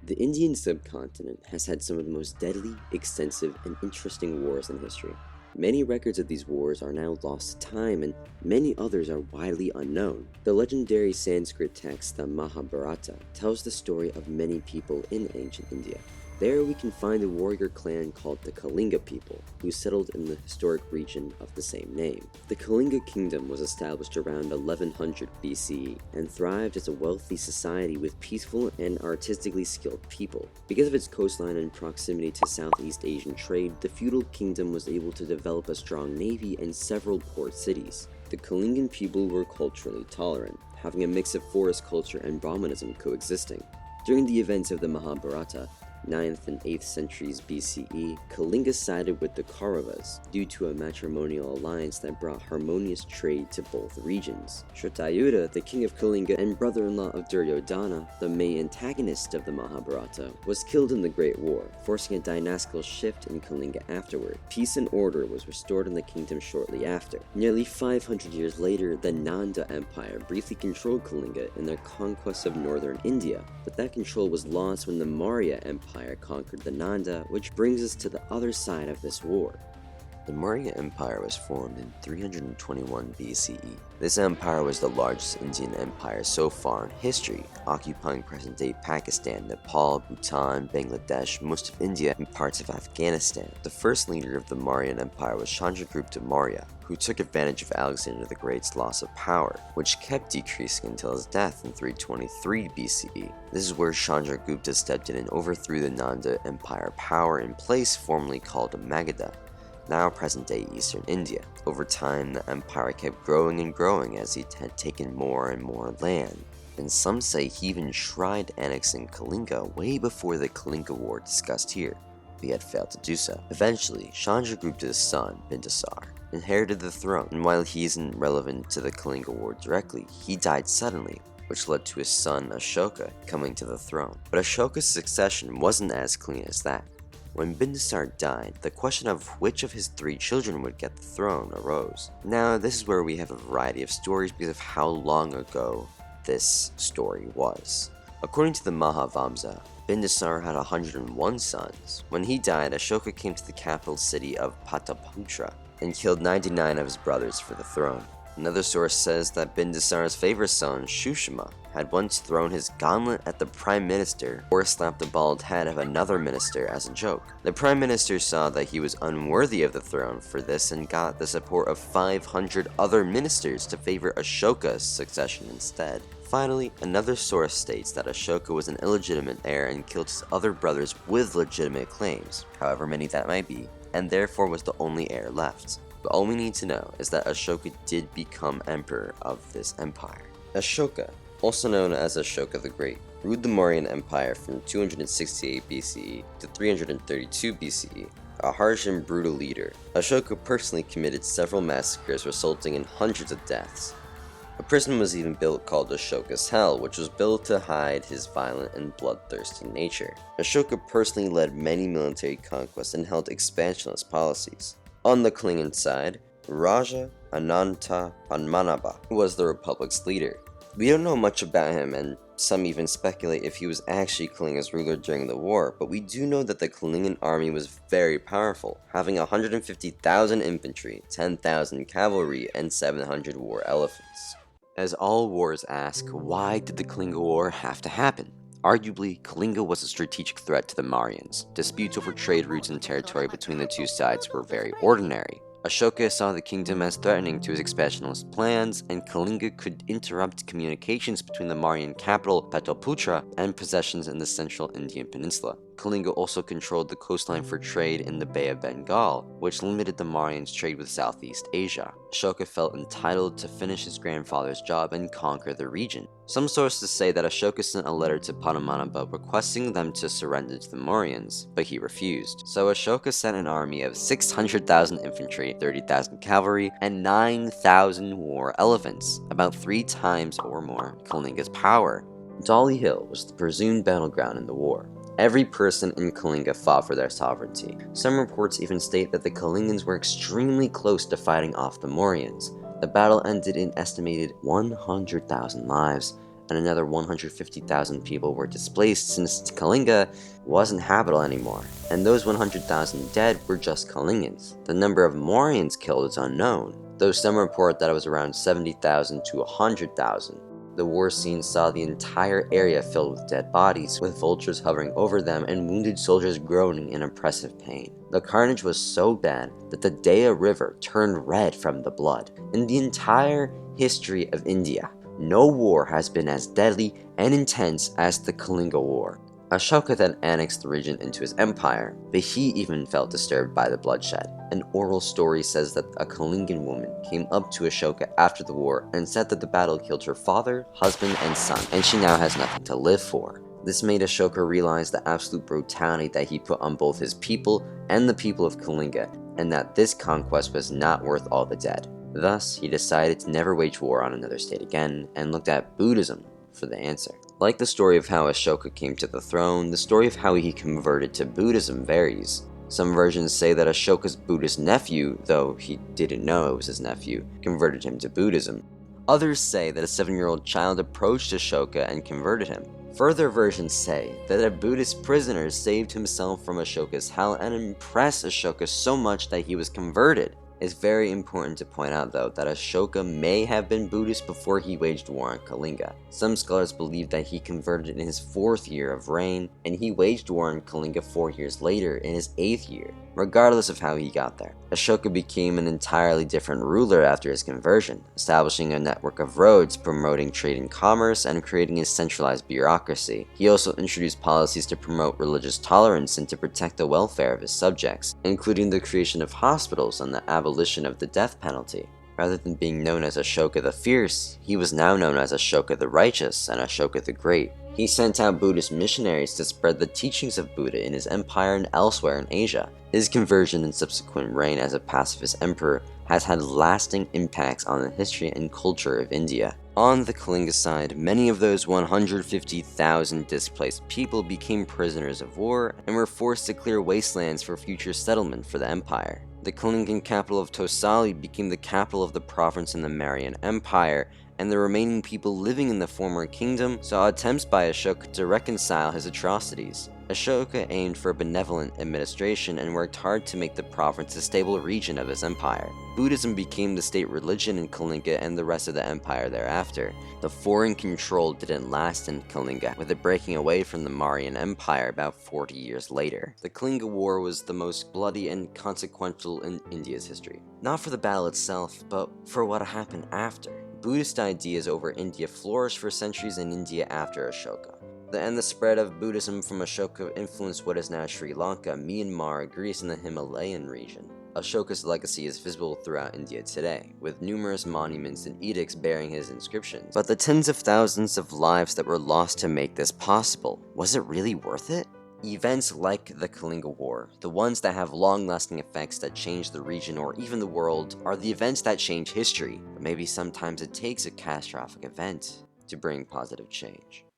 The Indian subcontinent has had some of the most deadly, extensive, and interesting wars in history. Many records of these wars are now lost to time, and many others are widely unknown. The legendary Sanskrit text, the Mahabharata, tells the story of many people in ancient India. There we can find a warrior clan called the Kalinga people, who settled in the historic region of the same name. The Kalinga kingdom was established around 1100 BCE and thrived as a wealthy society with peaceful and artistically skilled people. Because of its coastline and proximity to Southeast Asian trade, the feudal kingdom was able to develop a strong navy and several port cities. The Kalingan people were culturally tolerant, having a mix of forest culture and Brahmanism coexisting. During the events of the Mahabharata, 9th and 8th centuries BCE, Kalinga sided with the Kauravas due to a matrimonial alliance that brought harmonious trade to both regions. Shatayuda, the king of Kalinga and brother-in-law of Duryodhana, the main antagonist of the Mahabharata, was killed in the Great War, forcing a dynastical shift in Kalinga afterward. Peace and order was restored in the kingdom shortly after. Nearly 500 years later, the Nanda Empire briefly controlled Kalinga in their conquest of northern India, but that control was lost when the Maurya Empire conquered the Nanda, which brings us to the other side of this war. The Maurya Empire was formed in 321 BCE. This empire was the largest Indian empire so far in history, occupying present-day Pakistan, Nepal, Bhutan, Bangladesh, most of India, and parts of Afghanistan. The first leader of the Mauryan Empire was Chandragupta Maurya, who took advantage of Alexander the Great's loss of power, which kept decreasing until his death in 323 BCE. This is where Chandragupta stepped in and overthrew the Nanda Empire power in place formerly called Magadha, now present-day eastern India. Over time, the empire kept growing and growing as he had taken more and more land. And some say he even tried annexing Kalinga way before the Kalinga War discussed here, but he had failed to do so. Eventually, Chandragupta's son, Bindusar, inherited the throne, and while he isn't relevant to the Kalinga War directly, he died suddenly, which led to his son Ashoka coming to the throne. But Ashoka's succession wasn't as clean as that. When Bindusar died, the question of which of his 3 children would get the throne arose. Now, this is where we have a variety of stories because of how long ago this story was. According to the Mahavamsa, Bindusar had 101 sons. When he died, Ashoka came to the capital city of Pataliputra and killed 99 of his brothers for the throne. Another source says that Bindusar's favorite son, Shushama, had once thrown his gauntlet at the prime minister or slapped the bald head of another minister as a joke. The prime minister saw that he was unworthy of the throne for this and got the support of 500 other ministers to favor Ashoka's succession instead. Finally, another source states that Ashoka was an illegitimate heir and killed his other brothers with legitimate claims, however many that might be, and therefore was the only heir left. But all we need to know is that Ashoka did become emperor of this empire. Ashoka, also known as Ashoka the Great, ruled the Mauryan Empire from 268 BCE to 332 BCE, a harsh and brutal leader. Ashoka personally committed several massacres resulting in hundreds of deaths. A prison was even built called Ashoka's Hell, which was built to hide his violent and bloodthirsty nature. Ashoka personally led many military conquests and held expansionist policies. On the Kalingan side, Raja Ananta Padmanabha was the republic's leader. We don't know much about him, and some even speculate if he was actually Kalinga's ruler during the war, but we do know that the Kalingan army was very powerful, having 150,000 infantry, 10,000 cavalry, and 700 war elephants. As all wars ask, why did the Kalinga War have to happen? Arguably, Kalinga was a strategic threat to the Mauryans. Disputes over trade routes and territory between the two sides were very ordinary. Ashoka saw the kingdom as threatening to his expansionist plans, and Kalinga could interrupt communications between the Mauryan capital, Pataliputra, and possessions in the central Indian peninsula. Kalinga also controlled the coastline for trade in the Bay of Bengal, which limited the Mauryans' trade with Southeast Asia. Ashoka felt entitled to finish his grandfather's job and conquer the region. Some sources say that Ashoka sent a letter to Padmanabha requesting them to surrender to the Mauryans, but he refused. So Ashoka sent an army of 600,000 infantry, 30,000 cavalry, and 9,000 war elephants, about 3 times or more Kalinga's power. Dali Hill was the presumed battleground in the war. Every person in Kalinga fought for their sovereignty. Some reports even state that the Kalingans were extremely close to fighting off the Mauryans. The battle ended in estimated 100,000 lives, and another 150,000 people were displaced since Kalinga wasn't habitable anymore, and those 100,000 dead were just Kalingans. The number of Mauryans killed is unknown, though some report that it was around 70,000 to 100,000. The war scene saw the entire area filled with dead bodies, with vultures hovering over them and wounded soldiers groaning in oppressive pain. The carnage was so bad that the Daya River turned red from the blood. In the entire history of India, no war has been as deadly and intense as the Kalinga War. Ashoka then annexed the region into his empire, but he even felt disturbed by the bloodshed. An oral story says that a Kalingan woman came up to Ashoka after the war and said that the battle killed her father, husband, and son, and she now has nothing to live for. This made Ashoka realize the absolute brutality that he put on both his people and the people of Kalinga, and that this conquest was not worth all the dead. Thus, he decided to never wage war on another state again, and looked at Buddhism for the answer. Like the story of how Ashoka came to the throne, the story of how he converted to Buddhism varies. Some versions say that Ashoka's Buddhist nephew, though he didn't know it was his nephew, converted him to Buddhism. Others say that a 7-year-old child approached Ashoka and converted him. Further versions say that a Buddhist prisoner saved himself from Ashoka's hell and impressed Ashoka so much that he was converted. It's very important to point out, though, that Ashoka may have been Buddhist before he waged war on Kalinga. Some scholars believe that he converted in his 4th year of reign, and he waged war on Kalinga 4 years later in his 8th year. Regardless of how he got there, Ashoka became an entirely different ruler after his conversion, establishing a network of roads, promoting trade and commerce, and creating a centralized bureaucracy. He also introduced policies to promote religious tolerance and to protect the welfare of his subjects, including the creation of hospitals and the abolition of the death penalty. Rather than being known as Ashoka the Fierce, he was now known as Ashoka the Righteous and Ashoka the Great. He sent out Buddhist missionaries to spread the teachings of Buddha in his empire and elsewhere in Asia. His conversion and subsequent reign as a pacifist emperor has had lasting impacts on the history and culture of India. On the Kalinga side, many of those 150,000 displaced people became prisoners of war and were forced to clear wastelands for future settlement for the empire. The Kalingan capital of Tosali became the capital of the province in the Mauryan Empire, and the remaining people living in the former kingdom saw attempts by Ashoka to reconcile his atrocities. Ashoka aimed for a benevolent administration and worked hard to make the province a stable region of his empire. Buddhism became the state religion in Kalinga and the rest of the empire thereafter. The foreign control didn't last in Kalinga, with it breaking away from the Mauryan Empire about 40 years later. The Kalinga War was the most bloody and consequential in India's history. Not for the battle itself, but for what happened after. Buddhist ideas over India flourished for centuries in India after Ashoka. The spread of Buddhism from Ashoka influenced what is now Sri Lanka, Myanmar, Greece, and the Himalayan region. Ashoka's legacy is visible throughout India today, with numerous monuments and edicts bearing his inscriptions. But the tens of thousands of lives that were lost to make this possible, was it really worth it? Events like the Kalinga War, the ones that have long-lasting effects that change the region or even the world, are the events that change history. But maybe sometimes it takes a catastrophic event to bring positive change.